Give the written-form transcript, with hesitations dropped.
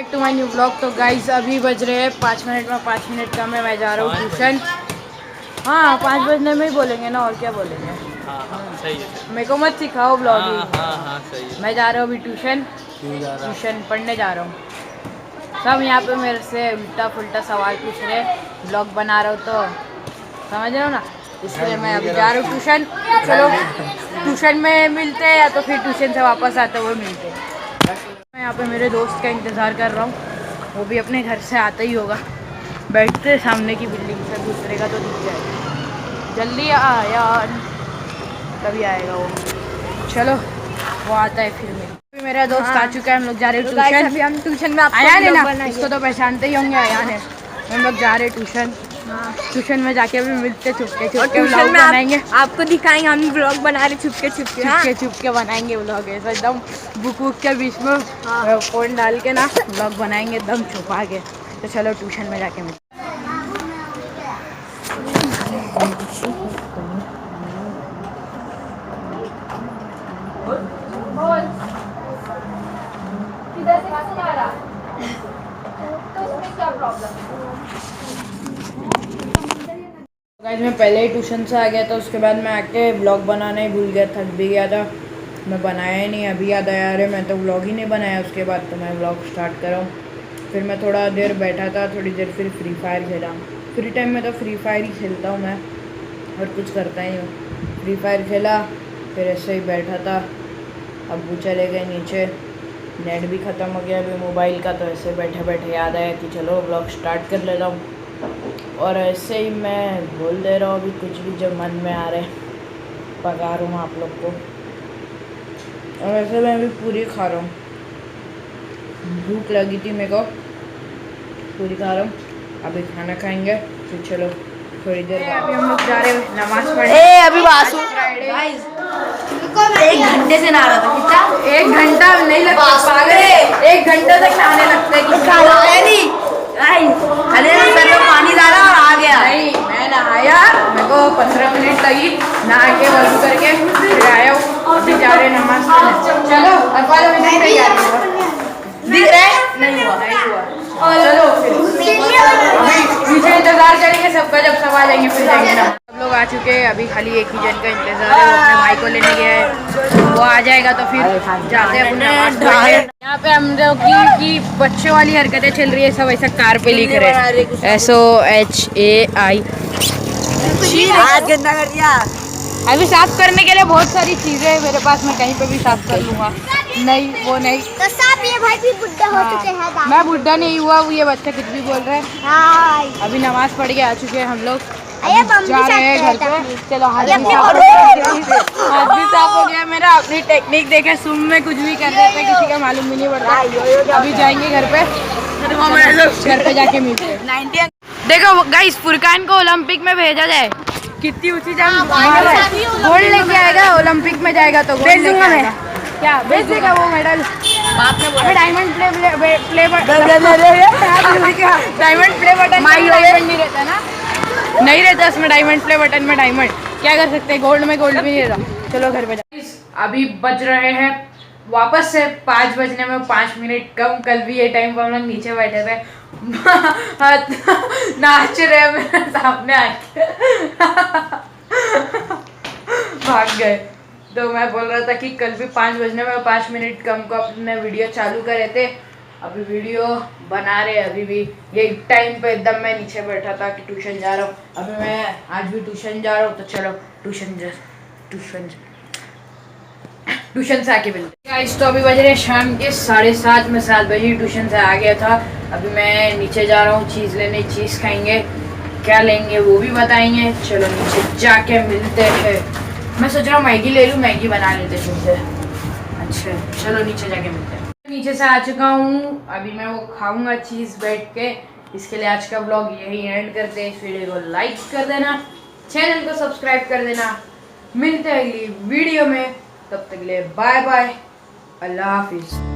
Back to my new blog. तो guys अभी बज रहे हैं 5 मिनट में 5 मिनट का मैं जा रहा हूँ ट्यूशन। हाँ 5 बजने में ही बोलेंगे ना, और क्या बोलेंगे। सही है। मेरे को मत सिखाओ ब्लॉगिंग। हाँ सही है। मैं जा रहा हूँ अभी ट्यूशन पढ़ने जा रहा हूँ। सब यहाँ पे मेरे से उल्टा पुल्टा सवाल पूछ रहे, ब्लॉग बना रहा हूँ तो समझ रहे हो ना, इसलिए मैं अभी जा रहा हूँ ट्यूशन। चलो ट्यूशन में मिलते हैं या तो फिर ट्यूशन से वापस आते हुए मिलते हैं। मैं यहाँ पे मेरे दोस्त का इंतज़ार कर रहा हूँ, वो भी अपने घर से आता ही होगा। बैठते सामने की बिल्डिंग से, दूसरे का तो दिख जाएगा। जल्दी आ यार, कभी आएगा वो। चलो वो आता है फिर मेरा दोस्त आ चुका है। हम लोग जा रहे हैं ट्यूशन। अभी हम ट्यूशन में आया ना, इसको तो पहचानते ही होंगे। आया है, हम लोग जा रहे हैं ट्यूशन। ट्यूशन में जाके अभी मिलते छुपके व्लॉग बनाएंगे। आपको दिखाएंगे हम व्लॉग बना रहे छुपके बनाएंगे व्लॉग। ऐसा एकदम बुक वुक के बीच में फोन डाल के ना व्लॉग बनाएंगे एकदम छुपा के। तो चलो ट्यूशन में जाके मिलते। गाइस मैं पहले ही ट्यूशन से आ गया था, उसके बाद मैं आके व्लॉग बनाना ही भूल गया, थक भी गया था। मैं बनाया ही नहीं। अभी याद आया अरे मैं तो व्लॉग ही नहीं बनाया। उसके बाद तो मैं व्लॉग स्टार्ट करा हूँ। फिर मैं थोड़ा देर बैठा था, थोड़ी देर फिर फ्री फायर खेला। फ्री टाइम में तो फ्री फायर ही खेलता हूँ मैं, और कुछ करता ही हूँ। फ्री फायर खेला, फिर ऐसे ही बैठा था। अब्बू चले गए नीचे, नेट भी ख़त्म हो गया अभी मोबाइल का। तो ऐसे बैठे बैठे याद आया कि चलो व्लॉग स्टार्ट कर लेता हूँ। और ऐसे ही मैं बोल दे रहा हूँ अभी कुछ भी जो मन में आ रहा है, पका रहा हूँ आप लोग को। और वैसे मैं अभी पूरी खा रहा हूँ, भूख लगी थी मेरे को, पूरी खा रहा हूँ। अभी खाना खाएंगे फिर चलो थोड़ी देर बाद। अभी हम लोग जा रहे हैं नमाज पढ़ने। अभी बासु 1 घंटे से नहा रहा था। कितना? 1 घंटा नहीं लगता पागल, 1 घंटे तक नहाने लगता है। अरे सर में पानी डाला और आ गया। नहीं मैं नहाया, मेरे को 15 मिनट लगी नहा के वजू करके फिर आया हूँ। अभी जा रहे नमाज पढ़ने। चलो दिख रहा है? नहीं हुआ। चलो फिर पीछे इंतजार करेंगे सबका, जब सब आ जाएंगे फिर जाएंगे ना। सब लोग आ चुके हैं, अभी खाली एक ही जन का इंतजार है, वो अपने भाई को लेने गया है। वो आ जाएगा तो फिर जाते हैं अपने नमाज पढ़ने। यहाँ पे हम लोग की बच्चों वाली हरकतें चल रही है। सब ऐसा कार पे लिख रहे हैं SOHAI। हाथ गंदा कर दिया। अभी साफ करने के लिए बहुत सारी चीजें है मेरे पास, मैं कहीं पे भी साफ कर लूँगा। नहीं वो नहीं तो साहब ये भाई भी बुड्ढा हो चुके हैं। मैं बुड्ढा नहीं हुआ, वो ये बच्चा कुछ भी बोल रहे हैं। अभी नमाज पढ़ के आ चुके हैं हम लोग, जा रहे हैं घर पे। चलो हाथ भी साफ हो गया मेरा। अपनी टेक्निक देखे, सुम में कुछ भी कर देते, किसी का मालूम भी नहीं पड़ता। अभी जाएंगे घर पे, घर पे जाके मिलते हैं। देखो गाइस, फुरकान को ओलंपिक में भेजा जाए, कितनी ऊंची जंप गोल्ड लेके आएगा। ओलंपिक में जाएगा तो गोल्ड लेके आएगा। क्या भेज देगा वो मेडल? बाप ने बोला डायमंड प्ले बटन डायमंड नहीं रहता ना, नहीं रहता उसमें डायमंड प्ले बटन में डायमंड। क्या कर सकते हैं, गोल्ड में गोल्ड भी नहीं रहता। चलो घर पे जाओ। अभी बज रहे हैं वापस से 5 बजने में 5 मिनट कम। कल भी ये टाइम पर हम लोग नीचे बैठे थे, नाच रहे मेरे सामने आके भाग गए। तो मैं बोल रहा था कि कल भी 5 बजने में 5 मिनट कम को अपने वीडियो चालू करे थे। अभी वीडियो बना रहे अभी भी ये टाइम पे एकदम मैं नीचे बैठा था कि ट्यूशन जा रहा हूँ। अभी मैं आज भी ट्यूशन जा रहा हूँ, तो चलो ट्यूशन से आके मिलते गाइस। तो अभी बज रहे शाम के 7:30। मैं 7 बजे ट्यूशन से आ गया था। अभी मैं नीचे जा रहा हूँ चीज़ लेने, चीज़ खाएंगे, क्या लेंगे वो भी बताएंगे। चलो नीचे जाके मिलते हैं। मैं सोच रहा हूँ मैगी ले लूँ, मैगी बना लेते फिर से। अच्छा चलो नीचे जाके मिलते हैं। नीचे से आ चुका हूँ, अभी मैं वो खाऊंगा चीज़ बैठ के। इसके लिए आज का ब्लॉग यही एंड करते हैं। इस वीडियो को लाइक कर देना, चैनल को सब्सक्राइब कर देना। मिलते हैं अगली वीडियो में, तब तक के लिए बाय बाय, अल्लाह हाफिज़।